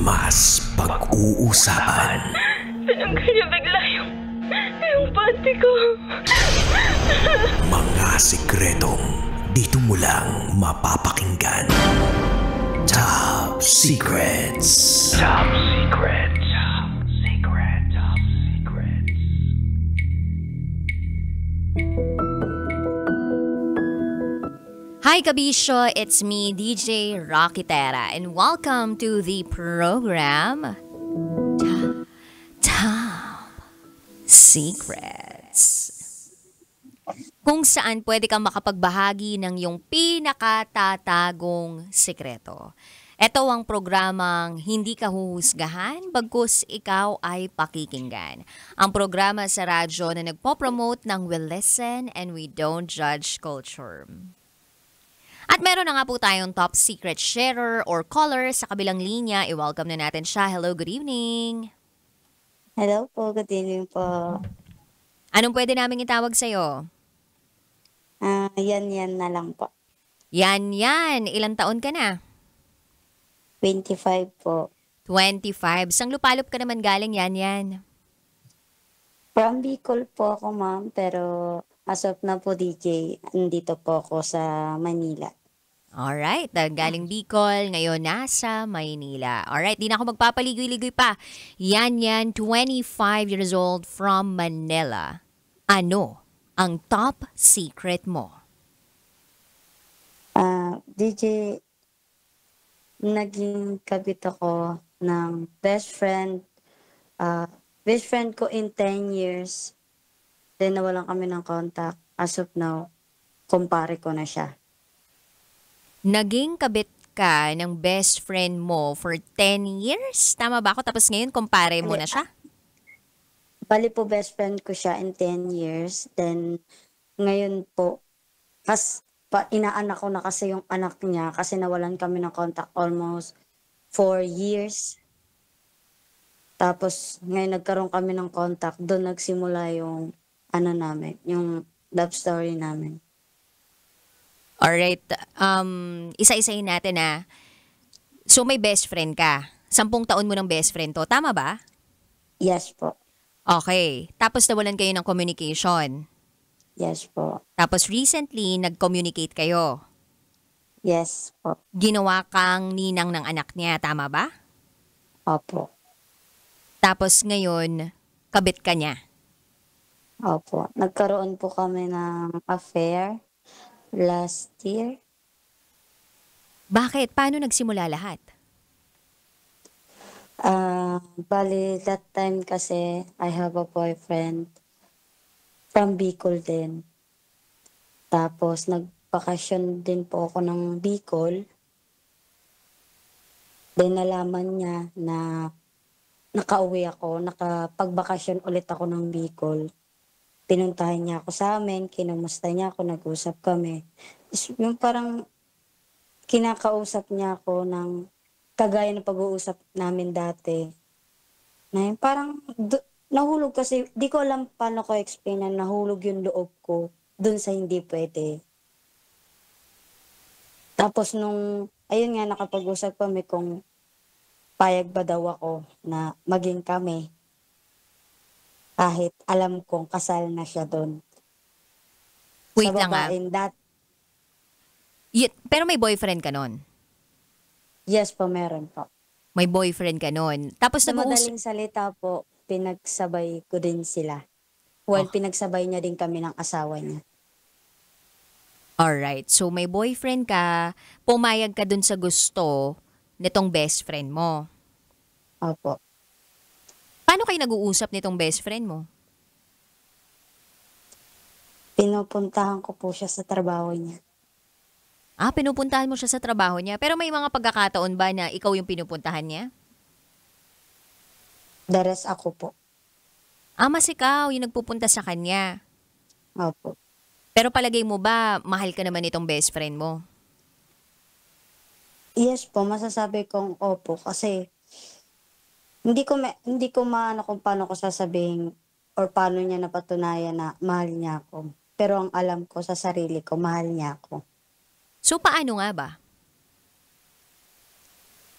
Mas pag-uusapan. Tinanggal niya bigla yung panty ko. Mga sikretong dito mo lang mapapakinggan. Top Secrets. Top Secrets. Top Secrets. Top Secrets. Hi Kabisyo, it's me, DJ Rocketera, and welcome to the program Top Secrets, kung saan pwede kang makapagbahagi ng iyong pinakatatagong sikreto. Ito ang programang hindi ka huhusgahan, bagkus ikaw ay pakikinggan. Ang programa sa radyo na nagpo-promote ng we listen and we don't judge culture. At meron na nga po tayong top secret sharer or caller sa kabilang linya. I-welcome na natin siya. Hello, good evening. Hello po, good evening po. Anong pwede naming itawag sa'yo? Yan na lang po. Yan. Ilang taon ka na? 25 po. 25. Sang lupalop ka naman galing yan? From Bicol po ako, ma'am, pero as of na po, DJ, andito po ako sa Manila. Alright, galing Bicol, ngayon nasa Maynila. Alright, di na ako magpapaligoy-ligoy pa. Yan, 25 years old from Manila. Ano ang top secret mo? DJ, naging kabit ako ng best friend ko in 10 years. Then nawalan kami ng contact. As of now, kumpare ko na siya. Naging kabit ka ng best friend mo for 10 years? Tama ba ako? Tapos ngayon, kumpare mo na siya? Bali po, best friend ko siya in 10 years. Then, ngayon po, inaanak ko na kasi yung anak niya kasi nawalan kami ng contact almost 4 years. Tapos, ngayon nagkaroon kami ng contact. Doon nagsimula yung, yung love story namin. Alright, isa-isahin natin na. So may best friend ka. 10 taon mo ng best friend to. Tama ba? Yes po. Okay. Tapos nawalan kayo ng communication. Yes po. Tapos recently, nag-communicate kayo. Yes po. Ginawa kang ninang ng anak niya. Tama ba? Opo. Tapos ngayon, kabit ka niya. Opo. Nagkaroon po kami ng affair last year. Bakit? Paano nagsimula lahat? Bali, that time kasi I have a boyfriend from Bicol din. Tapos, nagbakasyon din po ako ng Bicol. Then, nalaman niya na nakauwi ako, nakapagbakasyon ulit ako ng Bicol. Pinuntahan niya ako sa amin, kinumusta niya ako, nag-usap kami. Yung parang kinakausap niya ako ng kagaya ng pag-uusap namin dati. Na yung parang nahulog kasi, di ko alam paano ko explain na nahulog yung loob ko dun sa hindi pwede. Tapos ayun nga, nakapag-usap kami kung payag ba daw ako na maging kami. Kahit alam kong kasal na siya doon. Wait lang pero may boyfriend ka nun? Yes po, meron po. May boyfriend ka nun. Tapos Sa madaling salita po, pinagsabay ko din sila. Well, pinagsabay niya din kami ng asawa niya. Alright, so may boyfriend ka, pumayag ka dun sa gusto nitong best friend mo. Opo. Paano kayo nag-uusap nitong best friend mo? Pinupuntahan ko po siya sa trabaho niya. Pinupuntahan mo siya sa trabaho niya. Pero may mga pagkakataon ba na ikaw yung pinupuntahan niya? The rest ako po. Mas ikaw yung nagpupunta sa kanya. Opo. Pero palagay mo ba, mahal ka naman itong best friend mo? Yes po, masasabi kong opo kasi hindi ko maano kung paano ko sasabihin or paano niya napatunayan na mahal niya ako. Pero ang alam ko sa sarili ko, mahal niya ako. So paano nga ba?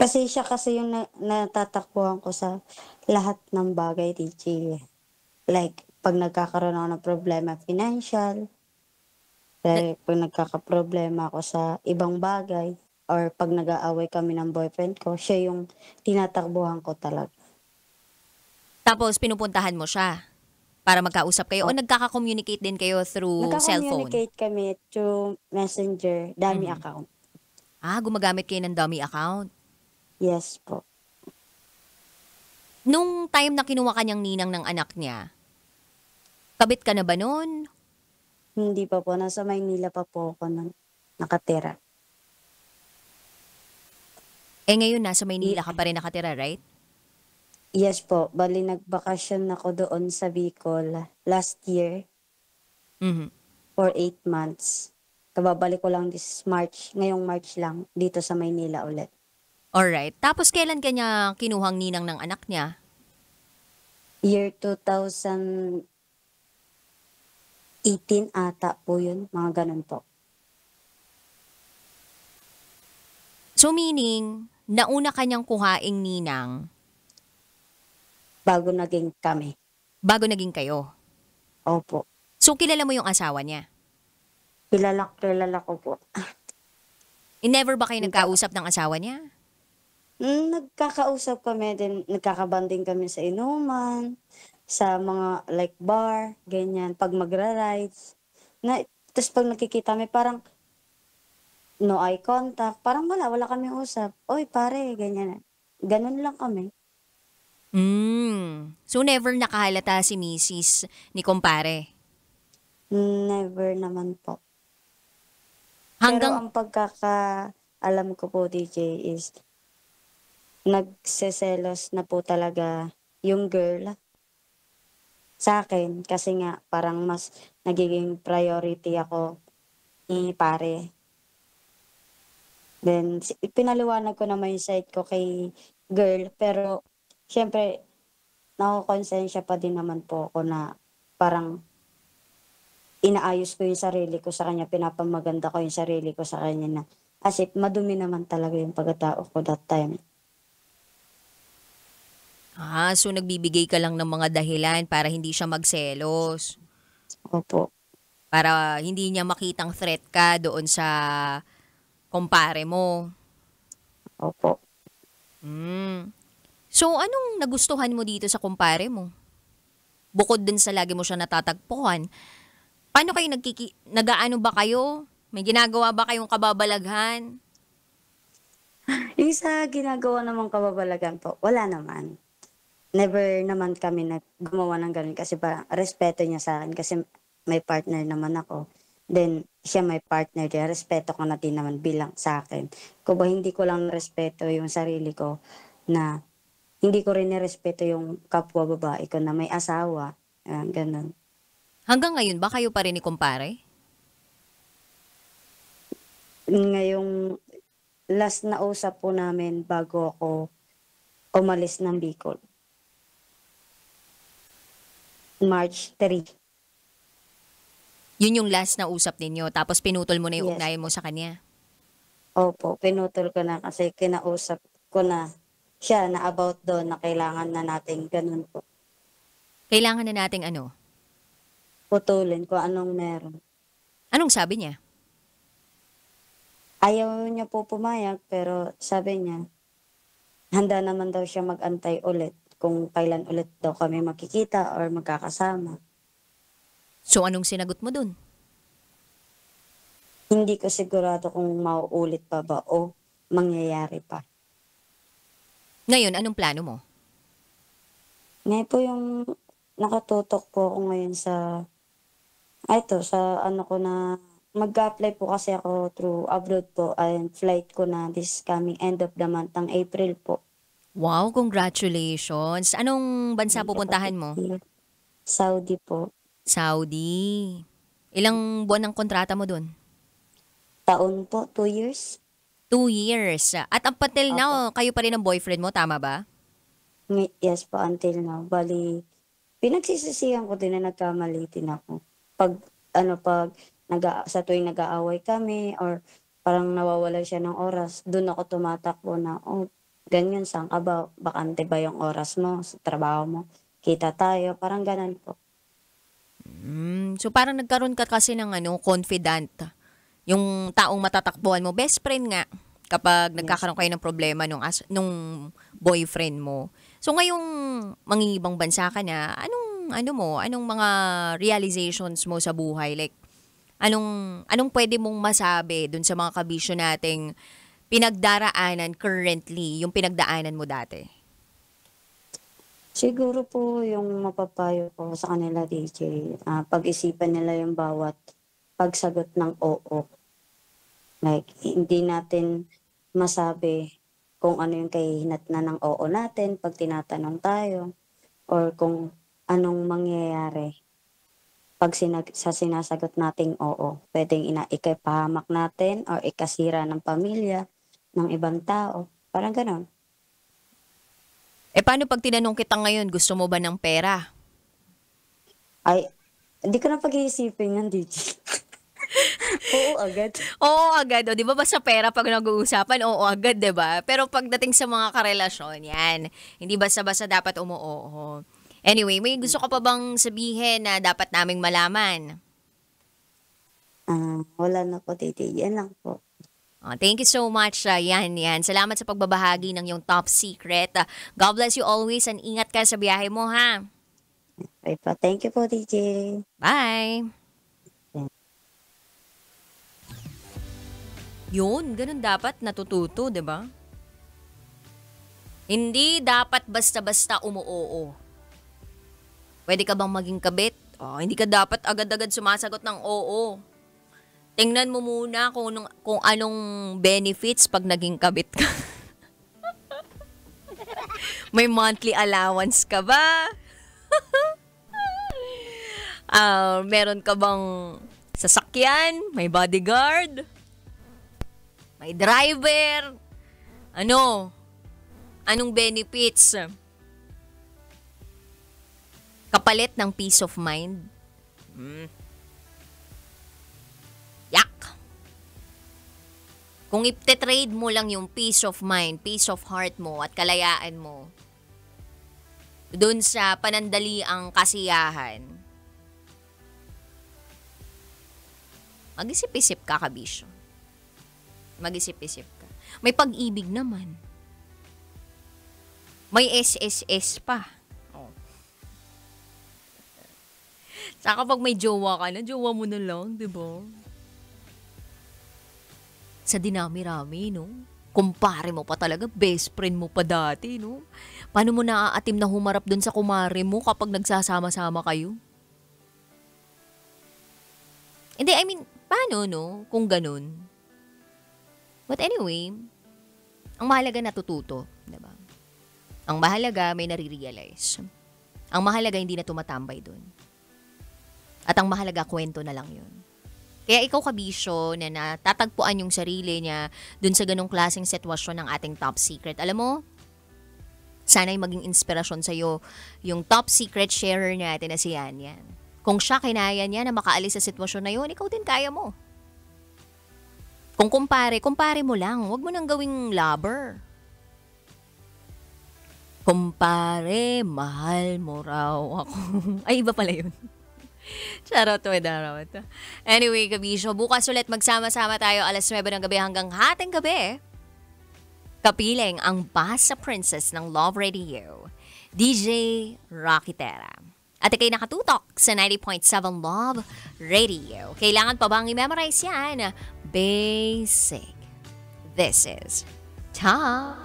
Kasi siya kasi yung natatakbuhan ko sa lahat ng bagay, DJ. Like, 'pag nagkakaroon ako ng problema financial, Na like 'pag nagkakaproblema ako sa ibang bagay or 'pag nag-aaway kami ng boyfriend ko, siya yung tinatakbuhan ko talaga. tapos pinupuntahan mo siya para magkausap kayo o O nagkaka-communicate din kayo through cellphone? nagka-communicate kami through Messenger, dummy Mhm. account. Gumagamit kayo ng dummy account. Yes po. Nung time na kinuha ka niyang ninang ng anak niya, kabit ka na ba nun? Hindi pa po, nasa Maynila pa po ako nun nakatira. Ngayon nasa Ye Maynila ka pa rin nakatira, right? yes po, bale nagbakasyon ako doon sa Bicol last year Mhm. for 8 months. Kababalik ko lang this March, ngayong March lang dito sa Maynila ulit. Alright. Tapos kailan ka niya kinuhang ninang ng anak niya? Year 2018 ata po yun, mga ganun po. So meaning, nauna ka niyang kuhaing ninang Bago naging kami. bago naging kayo. Opo. So kilala mo yung asawa niya? Kilala ko po. Never ba kayo Nagka nagkausap ng asawa niya? Nagkakausap kami din, nagkaka-bonding kami sa inuman, sa mga like bar, ganyan, 'pag magra-rides. Tas 'pag nakikita kami parang no eye contact, parang wala kaming usap. "Uy pare," ganyan. Gano'n lang kami. So never nakahalata si misis ni kumpare? Never naman po. Pero Hanggang ang pagkakaalam ko po, DJ, is nagseselos na po talaga yung girl sa'kin kasi nga parang mas nagiging priority ako ni pare. Then pinaliwanag ko naman yung side ko kay girl, pero siyempre nakokonsensya pa din naman po ako na parang inaayos ko yung sarili ko sa kanya, pinapamaganda ko yung sarili ko sa kanya na as if madumi naman talaga yung pagkatao ko that time. so nagbibigay ka lang ng mga dahilan para hindi siya magselos. Opo, Para hindi niya makitang threat ka doon sa kumpare mo. opo. Hmm. So anong nagustuhan mo dito sa kumpare mo? Bukod dun sa lagi mo siya natatagpuan, paano kayo nag-aano ba kayo? May ginagawa ba kayong kababalaghan? Yung sa ginagawa namang kababalagan po, wala naman. Never naman kami gumawa ng gano'n kasi parang respeto niya sa'kin kasi may partner naman ako. Then siya may partner din, respeto ko na din naman bilang sa'kin. Kung ba hindi ko lang respeto yung sarili ko na hindi ko rin nirespeto yung kapwa babae ko na may asawa, gano'n. Hanggang ngayon ba kayo pa rin ni kumpare? Ngayong last na usap po namin bago ako umalis ng Bicol, March 3. Yun yung last na usap ninyo tapos pinutol mo na yung Yes ugnayan mo po. sa kanya. Opo, pinutol ko na kasi kinausap ko na siya na about dun na kailangan na nating gano'n po, Kailangan na nating ano? putulin kung anong meron. Anong sabi niya? Ayaw niya po pumayag pero sabi niya, handa naman daw siya mag-antay ulit kung kailan ulit daw kami magkikita or magkakasama. So anong sinagot mo dun? Hindi ko sigurado kung mauulit pa ba o mangyayari pa. Ngayon, anong plano mo? Ngayon po yung nakatutok po ako ngayon sa sa ano ko na mag-a-apply po kasi ako through abroad po and flight ko na this coming end of the month ng April po. Wow, congratulations. Anong bansa Yung kapatid pupuntahan mo? ko, Saudi po. Saudi. Ilang buwan ang kontrata mo dun? Taon po, 2 years. 2 years. At up until Opo. now, kayo pa rin ang boyfriend mo, tama ba? Yes po, until now. Bali, pinagsisisihan ko din na nagkamali din ako. Pag sa tuwing nag-aaway kami or parang nawawalan siya ng oras, dun ako tumatakbo na, oh, ganyan, saan ka ba? Bakante ba yung oras mo sa trabaho mo? Kita tayo, parang ganun po. So parang nagkaroon ka kasi ng confidant. Yung taong matatakbuhan mo, best friend nga, kapag nagkakaroon kayo ng problema nung boyfriend mo. So ngayong mangingibang bansa ka na, anong mga realizations mo sa buhay? Like, anong pwede mong masabi dun sa mga kabisyo nating pinagdaraanan currently, yung pinagdaanan mo dati? Siguro po yung mapapayo ko sa kanila, DJ, pag-isipan nila yung bawat pagsagot ng oo. Like, hindi natin masabi kung ano yung kahihinatnan ng oo natin pag tinatanong tayo, or kung anong mangyayari pag sa sinasagot nating oo. Pwedeng ikapahamak natin or ikasira ng pamilya, ng ibang tao. Parang ganon. Paano pag tinanong kita ngayon, gusto mo ba ng pera? Ay, hindi ko na pag-iisipin yan, DJ. Oo, agad. Oo, agad. O, di ba basta pera pag nag-uusapan, oo, agad, di ba? Pero pagdating sa mga karelasyon, yan. Hindi basta-basta dapat umuoo. Anyway, may gusto ka pa bang sabihin na dapat naming malaman? Wala na po, DJ. Yan lang po. Thank you so much. Yan. Salamat sa pagbabahagi ng yung top secret. God bless you always and ingat ka sa biyahe mo, ha? Okay po. Thank you po, DJ. Bye! Yun, ganun dapat natututo, di ba? Hindi dapat basta-basta umuoo. Pwede ka bang maging kabit? Hindi ka dapat agad-agad sumasagot ng oo. Tingnan mo muna kung anong benefits pag naging kabit ka. May monthly allowance ka ba? Meron ka bang sasakyan? May bodyguard? May driver? Anong benefits? Kapalit ng peace of mind? Yak! Kung ite-trade mo lang yung peace of mind, peace of heart mo at kalayaan mo dun sa panandaliang kasiyahan, mag-isip-isip ka, kabisyo. Mag-isip-isip ka. May pag-ibig naman. May SSS pa. Saka pag may jowa ka na, jowa mo na lang, di ba? Sa dinami-rami, no? Kumpare mo pa talaga, best friend mo pa dati, no? Paano mo naaatim na humarap dun sa kumare mo kapag nagsasama-sama kayo? Hindi, I mean, paano, no? Kung ganun. But anyway, ang mahalaga natututo, di ba? Ang mahalaga may nare-realize. Ang mahalaga hindi na tumatambay dun. At ang mahalaga, kwento na lang yun. Kaya ikaw, kabisyo, na natatagpuan yung sarili niya dun sa ganong klaseng sitwasyon ng ating top secret. Alam mo, sana'y maging inspirasyon sa'yo yung top secret sharer natin na si Yan. Kung siya kinaya niya na makaalis sa sitwasyon na yun, ikaw din kaya mo. Kung kumpare mo lang. Huwag mo nang gawing lover. Kumpare, mahal mo raw ako. Ay, iba pala yun. Charot, wedarot. Anyway, kabisyo, bukas ulit magsama-sama tayo 9:00 ng gabi hanggang hating gabi. Kapiling ang Basta Princess ng Love Radio, DJ Rocky Terra. At ikay nakatutok sa 90.7 Love Radio. Kailangan pa bang i-memorize yan? Basic. This is Top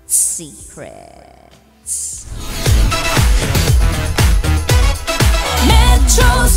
Secrets. Metro's